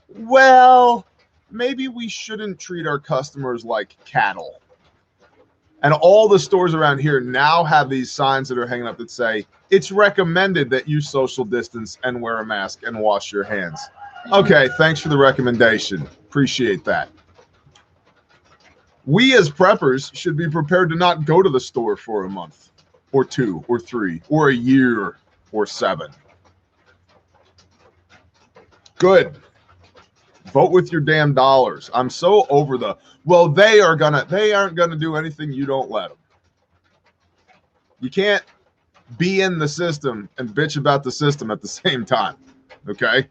Well, maybe we shouldn't treat our customers like cattle. And all the stores around here now have these signs that are hanging up that say, it's recommended that you social distance and wear a mask and wash your hands. Okay, thanks for the recommendation. Appreciate that. We as preppers should be prepared to not go to the store for a month or 2 or 3 or a year or 7. Good. Vote with your damn dollars. I'm so over the, well, they aren't gonna do anything you don't let them. You can't be in the system and bitch about the system at the same time. Okay?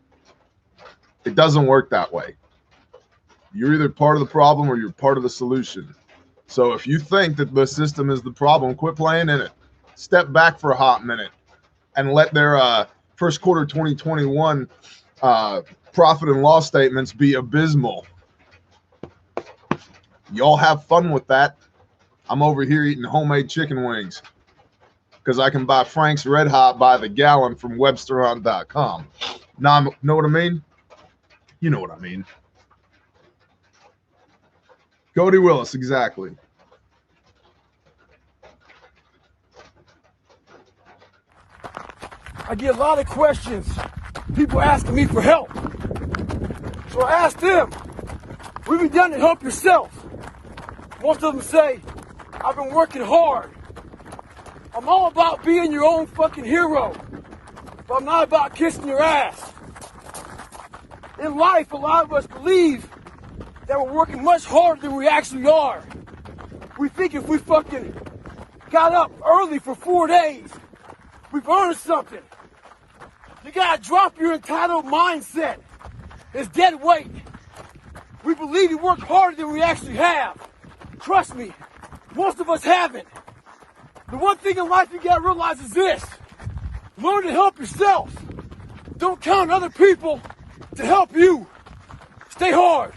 It doesn't work that way. You're either part of the problem or you're part of the solution. So if you think that the system is the problem, quit playing in it. Step back for a hot minute and let their first quarter 2021 profit and loss statements be abysmal. Y'all have fun with that. I'm over here eating homemade chicken wings because I can buy Frank's Red Hot by the gallon from Websterhunt.com. Now, know what I mean? You know what I mean. Cody Willis, exactly. I get a lot of questions. People asking me for help. So I asked them, what have you done to help yourself? Most of them say, I've been working hard. I'm all about being your own fucking hero, but I'm not about kissing your ass. In life, a lot of us believe that we're working much harder than we actually are. We think if we fucking got up early for 4 days, we've earned something. You gotta drop your entitled mindset. It's dead weight. We believe we work harder than we actually have. Trust me, most of us haven't. The one thing in life you gotta realize is this. Learn to help yourself. Don't count on other people to help you. Stay hard.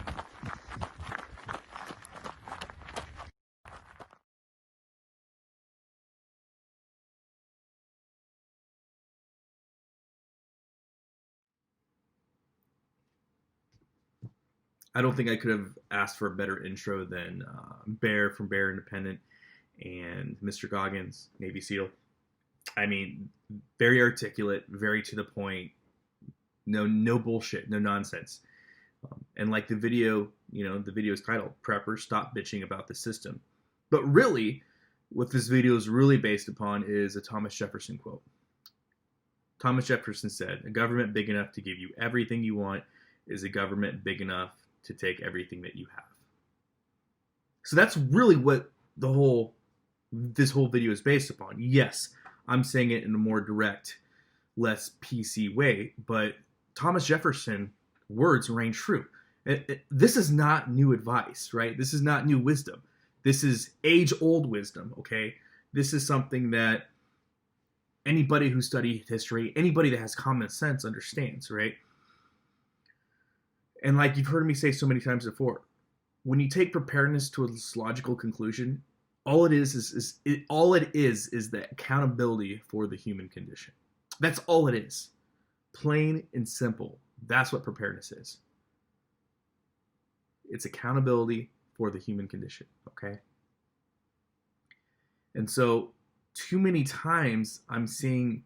I don't think I could have asked for a better intro than Bear from Bear Independent and Mr. Goggins, Navy SEAL. I mean, very articulate, very to the point. No bullshit, no nonsense. And like the video, the video is titled "Preppers Stop Bitching About the System." But really, what this video is really based upon is a Thomas Jefferson quote. Thomas Jefferson said, "A government big enough to give you everything you want is a government big enough to take everything that you have." So that's really what this whole video is based upon. Yes, I'm saying it in a more direct, less PC way, but Thomas Jefferson words reign true. This is not new advice, right? This is not new wisdom. This is age-old wisdom, okay? This is something that anybody who studied history, anybody that has common sense understands, right? And like you've heard me say so many times before, when you take preparedness to its logical conclusion, all it is the accountability for the human condition. That's all it is. Plain and simple. That's what preparedness is. It's accountability for the human condition, okay? And so, too many times I'm seeing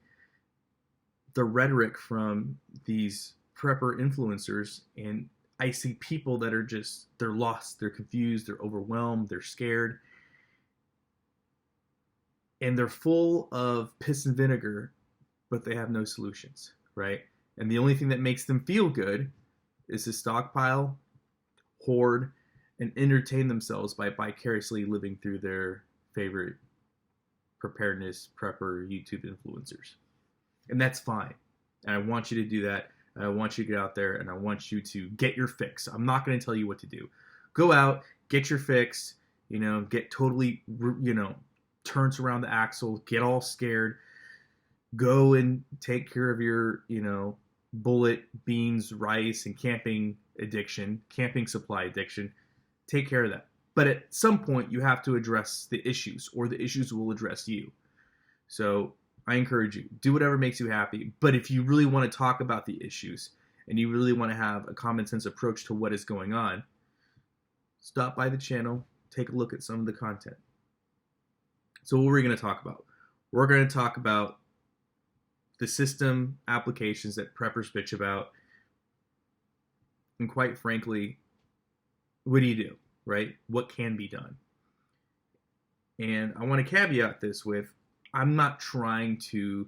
the rhetoric from these prepper influencers, and I see people that are they're lost, they're confused, they're overwhelmed, they're scared, and they're full of piss and vinegar, but they have no solutions, right? And the only thing that makes them feel good is to stockpile, hoard, and entertain themselves by vicariously living through their favorite preparedness prepper YouTube influencers. And that's fine. And I want you to do that. And I want you to get out there, and I want you to get your fix. I'm not going to tell you what to do. Go out, get your fix, get totally, turns around the axle, get all scared. Go and take care of your, bullet, beans, rice, and camping supply addiction. Take care of that. But at some point, you have to address the issues, or the issues will address you. So I encourage you, do whatever makes you happy. But if you really want to talk about the issues and you really want to have a common sense approach to what is going on, stop by the channel, take a look at some of the content. So what are we going to talk about? We're going to talk about the system applications that preppers bitch about. And quite frankly, what do you do, right? What can be done? And I want to caveat this with, I'm not trying to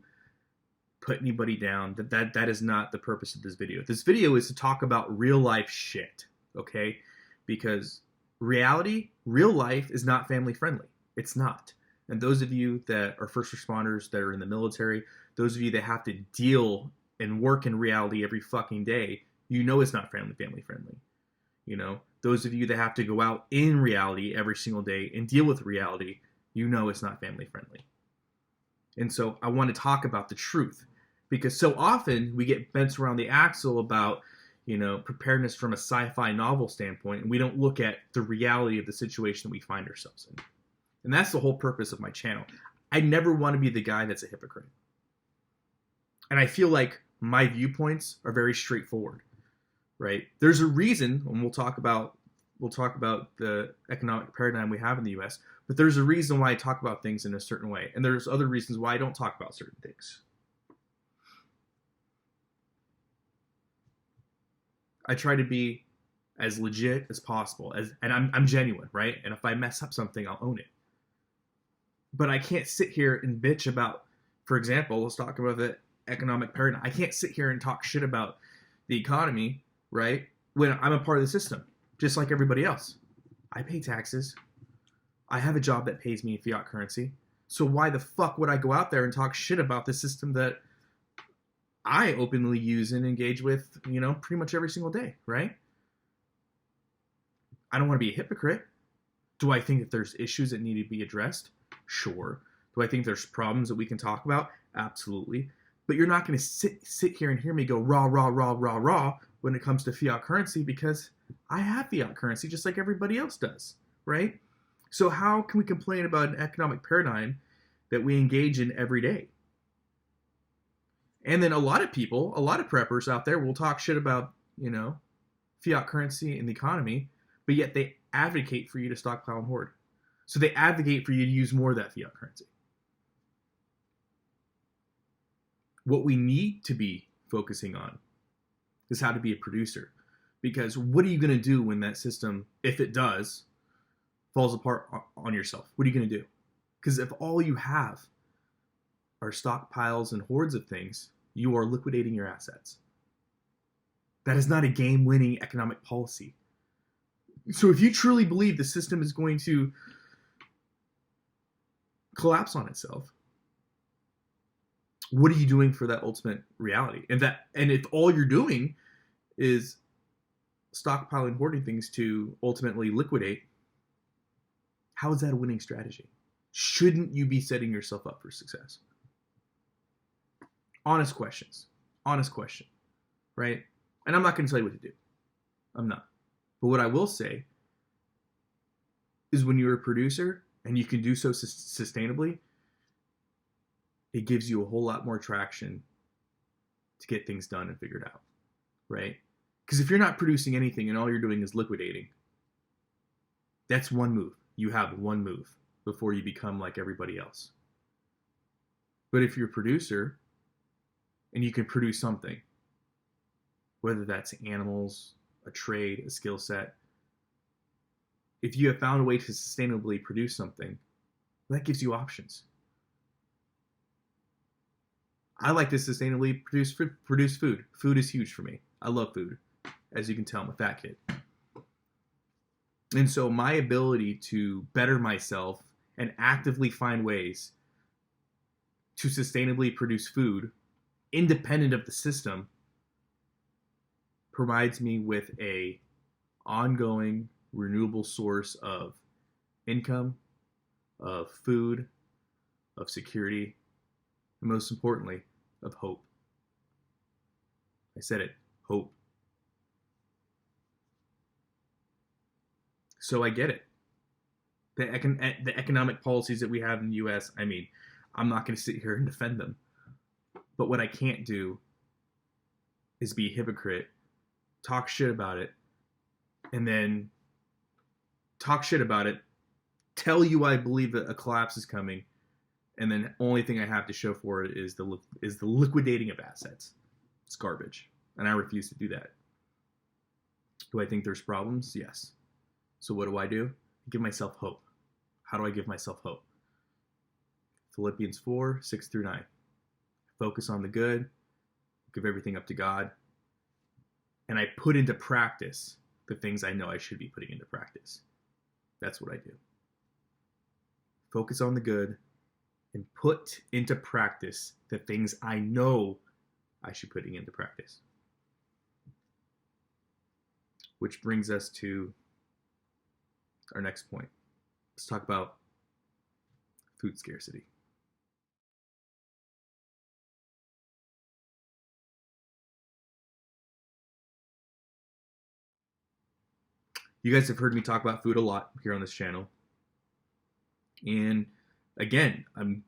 put anybody down. That is not the purpose of this video. This video is to talk about real life shit, okay? Because real life is not family friendly. It's not. And those of you that are first responders, that are in the military, those of you that have to deal and work in reality every fucking day, you know it's not family friendly. You know, those of you that have to go out in reality every single day and deal with reality, you know it's not family friendly. And so I want to talk about the truth, because so often we get bent around the axle about, you know, preparedness from a sci-fi novel standpoint, and we don't look at the reality of the situation that we find ourselves in. And that's the whole purpose of my channel. I never want to be the guy that's a hypocrite. And I feel like my viewpoints are very straightforward, right? There's a reason, and we'll talk about the economic paradigm we have in the US, but there's a reason why I talk about things in a certain way. And there's other reasons why I don't talk about certain things. I try to be as legit as possible, and I'm genuine, right? And if I mess up something, I'll own it. But I can't sit here and bitch about, for example, let's talk about the economic paradigm. I can't sit here and talk shit about the economy, right? When I'm a part of the system, just like everybody else. I pay taxes. I have a job that pays me in fiat currency. So why the fuck would I go out there and talk shit about the system that I openly use and engage with, you know, pretty much every single day, right? I don't want to be a hypocrite. Do I think that there's issues that need to be addressed? Sure. Do I think there's problems that we can talk about? Absolutely. But you're not going to sit here and hear me go rah, rah, rah, rah, rah when it comes to fiat currency, because I have fiat currency just like everybody else does, right? So how can we complain about an economic paradigm that we engage in every day? And then a lot of people, a lot of preppers out there will talk shit about, you know, fiat currency and the economy, but yet they advocate for you to stockpile and hoard. So they advocate for you to use more of that fiat currency. What we need to be focusing on is how to be a producer. Because what are you going to do when that system, if it does, falls apart on yourself? What are you going to do? Because if all you have are stockpiles and hoards of things, you are liquidating your assets. That is not a game-winning economic policy. So if you truly believe the system is going to collapse on itself, what are you doing for that ultimate reality? And if all you're doing is stockpiling, hoarding things to ultimately liquidate, how is that a winning strategy? Shouldn't you be setting yourself up for success? Honest questions. Honest question. Right? And I'm not going to tell you what to do. I'm not. But what I will say is when you're a producer and you can do so sustainably, it gives you a whole lot more traction to get things done and figured out, right? Because if you're not producing anything and all you're doing is liquidating, that's one move. You have one move before you become like everybody else. But if you're a producer and you can produce something, whether that's animals, a trade, a skill set, if you have found a way to sustainably produce something, that gives you options. I like to sustainably produce food. Food is huge for me. I love food. As you can tell, I'm a fat kid. And so my ability to better myself and actively find ways to sustainably produce food, independent of the system, provides me with a ongoing, renewable source of income, of food, of security, and most importantly, of hope. I said it, hope. So I get it. The economic policies that we have in the U.S., I mean, I'm not going to sit here and defend them. But what I can't do is be a hypocrite, talk shit about it, and then talk shit about it, tell you I believe that a collapse is coming, and then the only thing I have to show for it is the liquidating of assets. It's garbage, and I refuse to do that. Do I think there's problems? Yes. So what do? I give myself hope. How do I give myself hope? Philippians 4, 6 through 9. Focus on the good, give everything up to God, and I put into practice the things I know I should be putting into practice. That's what I do. Focus on the good and put into practice the things I know I should be putting into practice. Which brings us to our next point. Let's talk about food scarcity. You guys have heard me talk about food a lot here on this channel. And again, I'm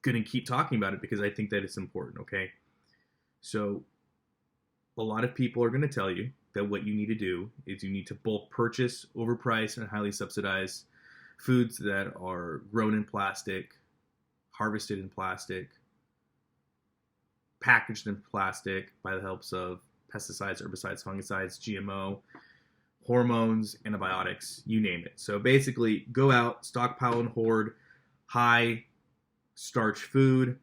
going to keep talking about it because I think that it's important, okay? So a lot of people are going to tell you that what you need to do is you need to bulk purchase overpriced and highly subsidized foods that are grown in plastic, harvested in plastic, packaged in plastic by the helps of pesticides, herbicides, fungicides, GMO, hormones, antibiotics, you name it. So basically, go out, stockpile and hoard high starch food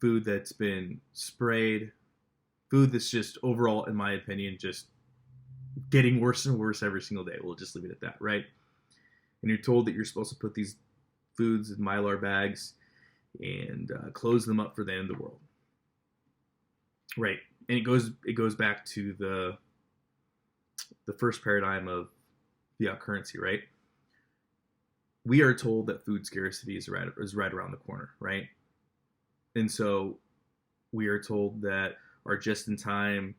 that's been sprayed, food that's just overall, in my opinion, just getting worse and worse every single day. We'll just leave it at that, right? And you're told that you're supposed to put these foods in Mylar bags and close them up for the end of the world, right? And it goes back to the first paradigm of fiat currency, right? We are told that food scarcity is right around the corner, right? And so we are told that our just-in-time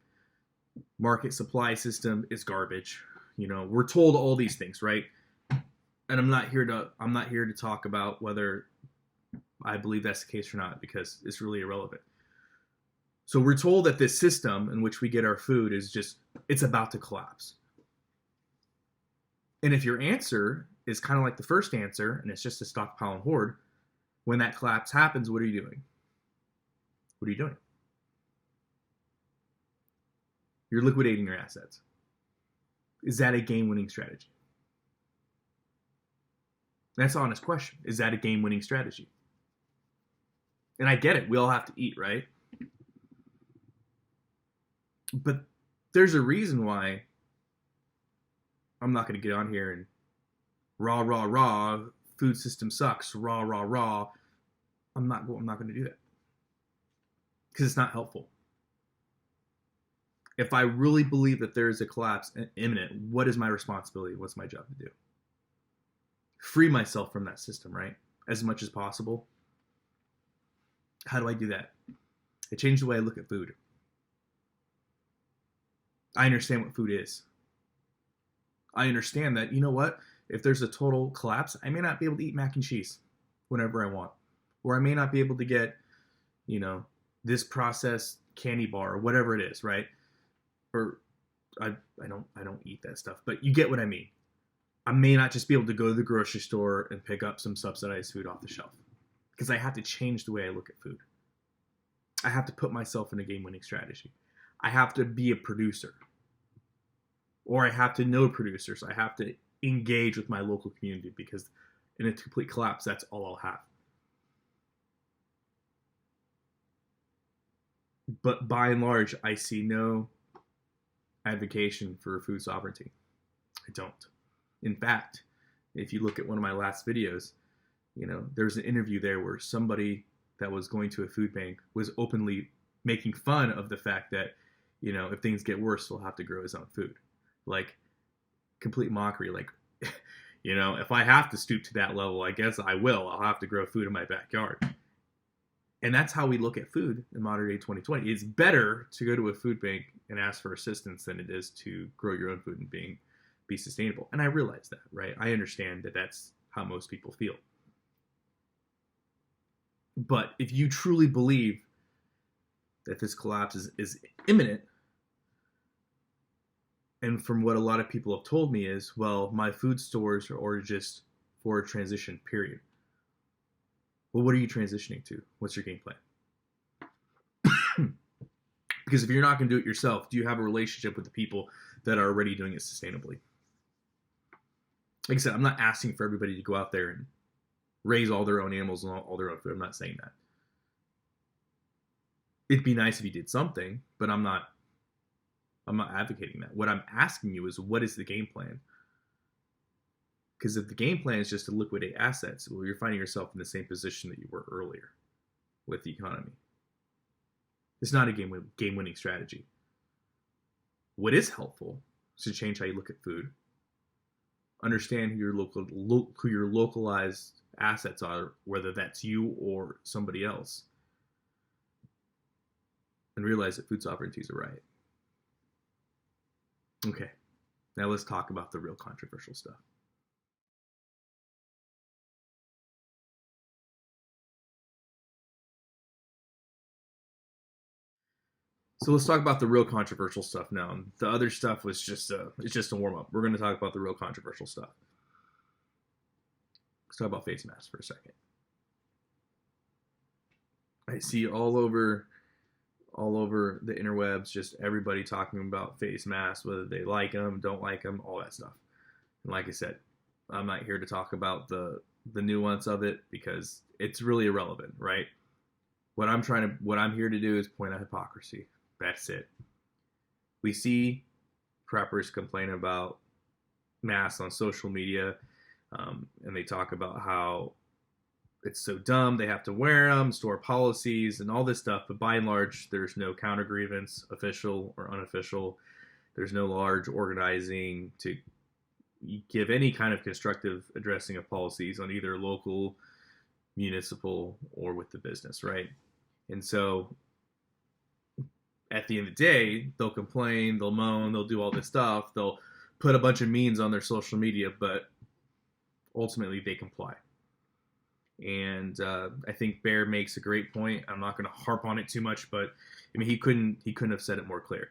market supply system is garbage. You know, we're told all these things, right? And I'm not here to talk about whether I believe that's the case or not, because it's really irrelevant. So we're told that this system in which we get our food is just, it's about to collapse. And if your answer is kind of like the first answer, and it's just a stockpile and hoard, when that collapse happens, what are you doing? What are you doing? You're liquidating your assets. Is that a game-winning strategy? That's an honest question. Is that a game-winning strategy? And I get it. We all have to eat, right? But there's a reason why I'm not going to get on here and rah, food system sucks, rah. I'm not going to do that. Because it's not helpful. If I really believe that there is a collapse imminent, what is my responsibility? What's my job to do? Free myself from that system, right? As much as possible. How do I do that? I change the way I look at food. I understand what food is. I understand that, you know what? If there's a total collapse, I may not be able to eat mac and cheese whenever I want. Or I may not be able to get, you know, this processed candy bar or whatever it is, right? Or I don't eat that stuff, but you get what I mean. I may not just be able to go to the grocery store and pick up some subsidized food off the shelf because I have to change the way I look at food. I have to put myself in a game-winning strategy. I have to be a producer, or I have to know producers. I have to engage with my local community because in a complete collapse, that's all I'll have. But by and large, I see no advocation for food sovereignty. I don't. In fact, if you look at one of my last videos, you know, there's an interview there where somebody that was going to a food bank was openly making fun of the fact that, you know, if things get worse, he'll have to grow his own food. Like, complete mockery. Like, you know, if I have to stoop to that level, I guess I will. I'll have to grow food in my backyard. And that's how we look at food in modern day 2020. It's better to go to a food bank and ask for assistance than it is to grow your own food and be sustainable. And I realize that, right? I understand that that's how most people feel. But if you truly believe that this collapse is imminent. And from what a lot of people have told me is, well, my food stores are just for a transition period. Well, what are you transitioning to? What's your game plan? Because if you're not going to do it yourself, do you have a relationship with the people that are already doing it sustainably? Like I said, I'm not asking for everybody to go out there and raise all their own animals and all their own food. I'm not saying that. It'd be nice if you did something, but I'm not advocating that. What I'm asking you is, what is the game plan? Because if the game plan is just to liquidate assets, well, you're finding yourself in the same position that you were earlier with the economy. It's not a game-winning strategy. What is helpful is to change how you look at food. Understand who your localized assets are, whether that's you or somebody else, and realize that food sovereignty is a right. Okay, now let's talk about the real controversial stuff. So let's talk about the real controversial stuff now. The other stuff was just a warm up. We're going to talk about the real controversial stuff. Let's talk about face masks for a second. I see all over the interwebs, just everybody talking about face masks, whether they like them, don't like them, all that stuff. And like I said, I'm not here to talk about the nuance of it because it's really irrelevant, right? What I'm here to do is point out hypocrisy. That's it. We see preppers complain about masks on social media, and they talk about how it's so dumb, they have to wear them, store policies, and all this stuff. But by and large, there's no counter grievance, official or unofficial. There's no large organizing to give any kind of constructive addressing of policies on either local, municipal, or with the business, right? And so at the end of the day, they'll complain, they'll moan, they'll do all this stuff, they'll put a bunch of memes on their social media, but ultimately they comply. And I think Bear makes a great point. I'm not going to harp on it too much, but I mean, he couldn't have said it more clear.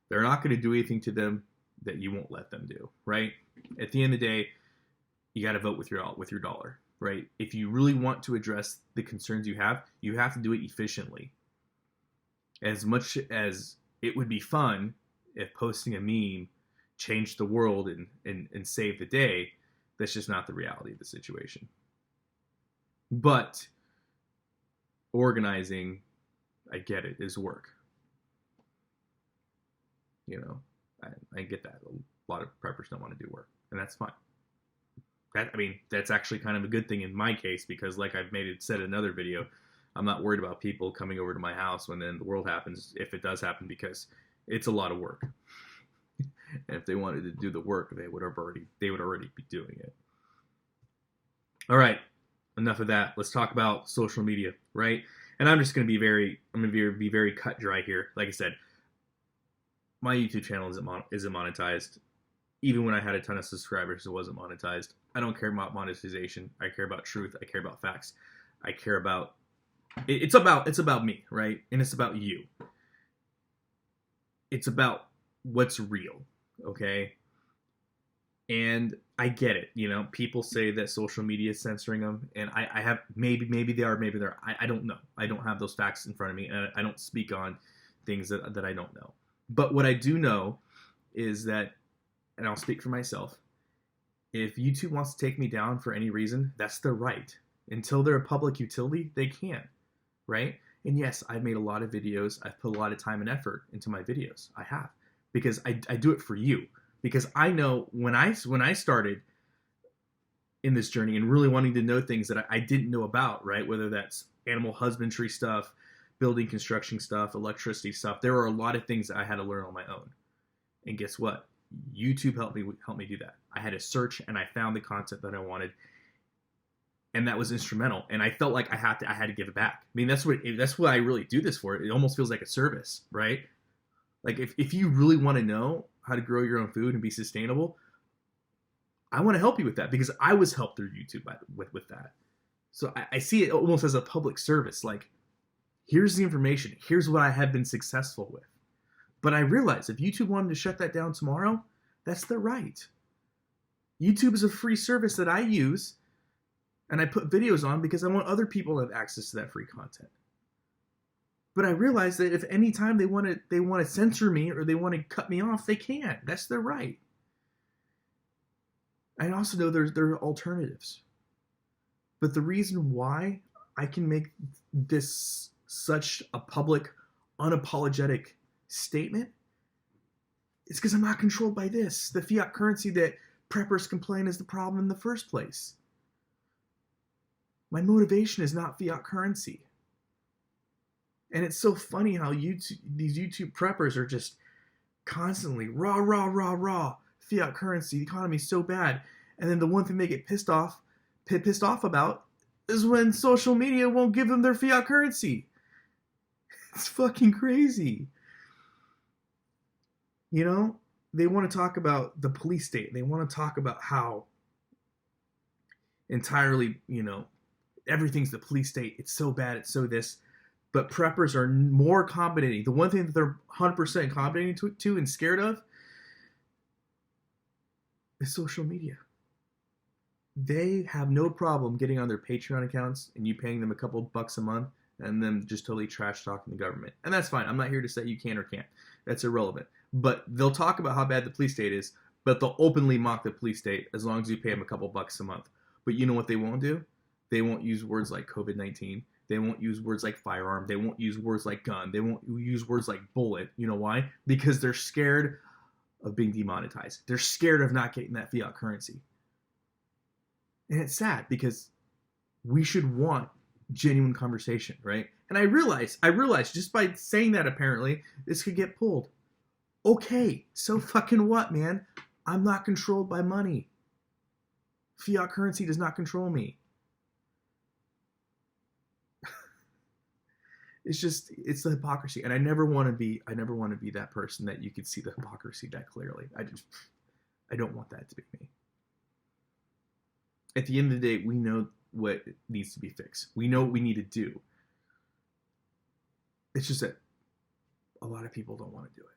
They're not going to do anything to them that you won't let them do, right? At the end of the day, you got to vote with your dollar, right? If you really want to address the concerns you have to do it efficiently. As much as it would be fun if posting a meme changed the world and saved the day, that's just not the reality of the situation. But organizing, I get it, is work. You know, I get that. A lot of preppers don't want to do work, and that's fine. That's actually kind of a good thing in my case, because like I've said in another video, I'm not worried about people coming over to my house when then the world happens, if it does happen, because it's a lot of work. And if they wanted to do the work, they would already be doing it. All right, enough of that. Let's talk about social media, right? And I'm just going to be very cut dry here. Like I said, my YouTube channel isn't monetized. Even when I had a ton of subscribers, it wasn't monetized. I don't care about monetization. I care about truth. I care about facts. I care about it's about me, right? And it's about you. It's about what's real, okay? And I get it, you know. People say that social media is censoring them, and I have maybe they are, maybe they're. I don't know. I don't have those facts in front of me, and I don't speak on things that I don't know. But what I do know is that, and I'll speak for myself, if YouTube wants to take me down for any reason, that's their right. Until they're a public utility, they can't, right? And yes, I've made a lot of videos. I've put a lot of time and effort into my videos. I have, because I do it for you. Because I know when I started in this journey and really wanting to know things that I didn't know about, right? Whether that's animal husbandry stuff, building construction stuff, electricity stuff, there were a lot of things that I had to learn on my own. And guess what? YouTube helped me do that. I had to search, and I found the content that I wanted, and that was instrumental. And I felt like I had to give it back. I mean, that's what I really do this for. It almost feels like a service, right? Like if you really want to know how to grow your own food and be sustainable, I want to help you with that, because I was helped through YouTube with that. So I see it almost as a public service. Like, Here's the information. Here's what I have been successful with. But I realize if YouTube wanted to shut that down tomorrow, that's their right. YouTube is a free service that I use, and I put videos on because I want other people to have access to that free content. But I realize that if any time they want to censor me or they want to cut me off, they can. That's their right. I also know there are alternatives. But the reason why I can make this such a public, unapologetic statement is because I'm not controlled by this, the fiat currency that preppers complain is the problem in the first place. My motivation is not fiat currency. And it's so funny how these YouTube preppers are just constantly rah, fiat currency, the economy's so bad. And then the one thing they get pissed off about is when social media won't give them their fiat currency. It's fucking crazy. You know, they want to talk about the police state. They want to talk about how entirely, everything's the police state. It's so bad. It's so this. But preppers are more accommodating. The one thing that they're 100% accommodating to and scared of is social media. They have no problem getting on their Patreon accounts and you paying them a couple bucks a month and them just totally trash talking the government. And that's fine. I'm not here to say you can or can't. That's irrelevant. But they'll talk about how bad the police state is, but they'll openly mock the police state as long as you pay them a couple bucks a month. But you know what they won't do? They won't use words like COVID-19. They won't use words like firearm. They won't use words like gun. They won't use words like bullet. You know why? Because they're scared of being demonetized. They're scared of not getting that fiat currency. And it's sad because we should want genuine conversation, right? And I realize just by saying that apparently, this could get pulled. Okay, so fucking what, man? I'm not controlled by money. Fiat currency does not control me. It's the hypocrisy. And I never want to be that person that you could see the hypocrisy that clearly. I don't want that to be me. At the end of the day, we know what needs to be fixed. We know what we need to do. It's just that a lot of people don't want to do it.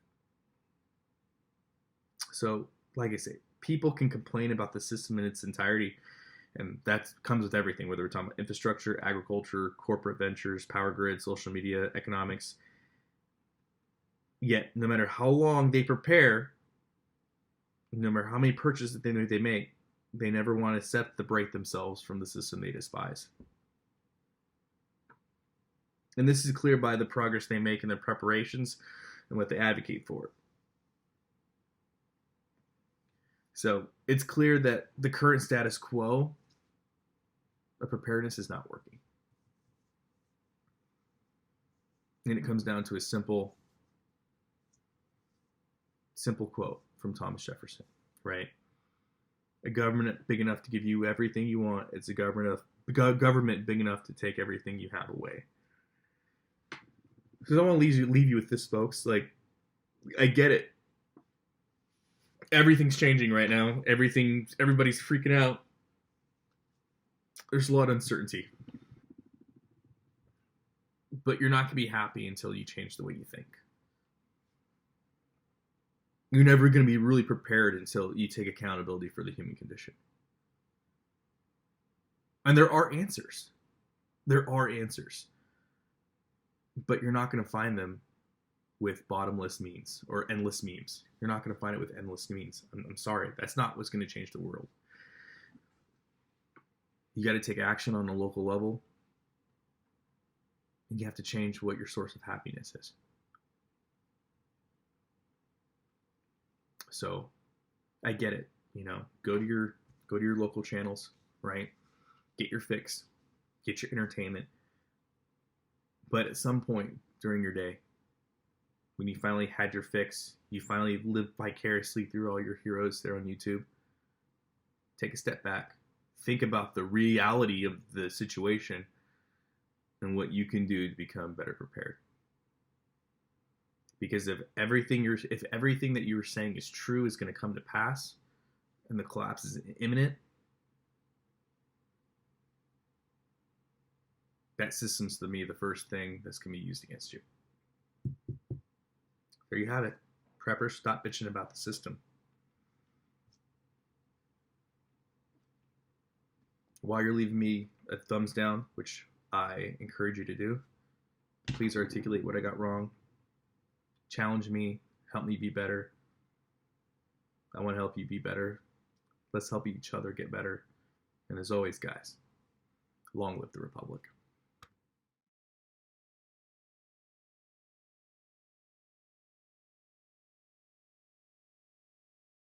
So, like I say, people can complain about the system in its entirety, and that comes with everything, whether we're talking about infrastructure, agriculture, corporate ventures, power grid, social media, economics. Yet, no matter how long they prepare, no matter how many purchases they make, they never want to separate themselves from the system they despise. And this is clear by the progress they make in their preparations and what they advocate for. So it's clear that the current status quo of preparedness is not working. And it comes down to a simple quote from Thomas Jefferson, right? A government big enough to give you everything you want. It's a government big enough to take everything you have away. So I want to leave you with this, folks. Like, I get it. Everything's changing right now. Everybody's freaking out. There's a lot of uncertainty. But you're not going to be happy until you change the way you think. You're never going to be really prepared until you take accountability for the human condition. And there are answers. There are answers. But you're not going to find them with bottomless memes or endless memes. You're not going to find it with endless memes. I'm sorry. That's not what's going to change the world. You got to take action on a local level. And you have to change what your source of happiness is. So I get it. Go to your local channels, right? Get your fix. Get your entertainment. But at some point during your day, when you finally had your fix, you finally lived vicariously through all your heroes there on YouTube, take a step back. Think about the reality of the situation and what you can do to become better prepared. Because if everything that you were saying is true, is going to come to pass, and the collapse is imminent, that system's, to me, the first thing that's going to be used against you. There you have it. Preppers, stop bitching about the system. While you're leaving me a thumbs down, which I encourage you to do, please articulate what I got wrong. Challenge me. Help me be better. I want to help you be better. Let's help each other get better. And as always, guys, long live the Republic.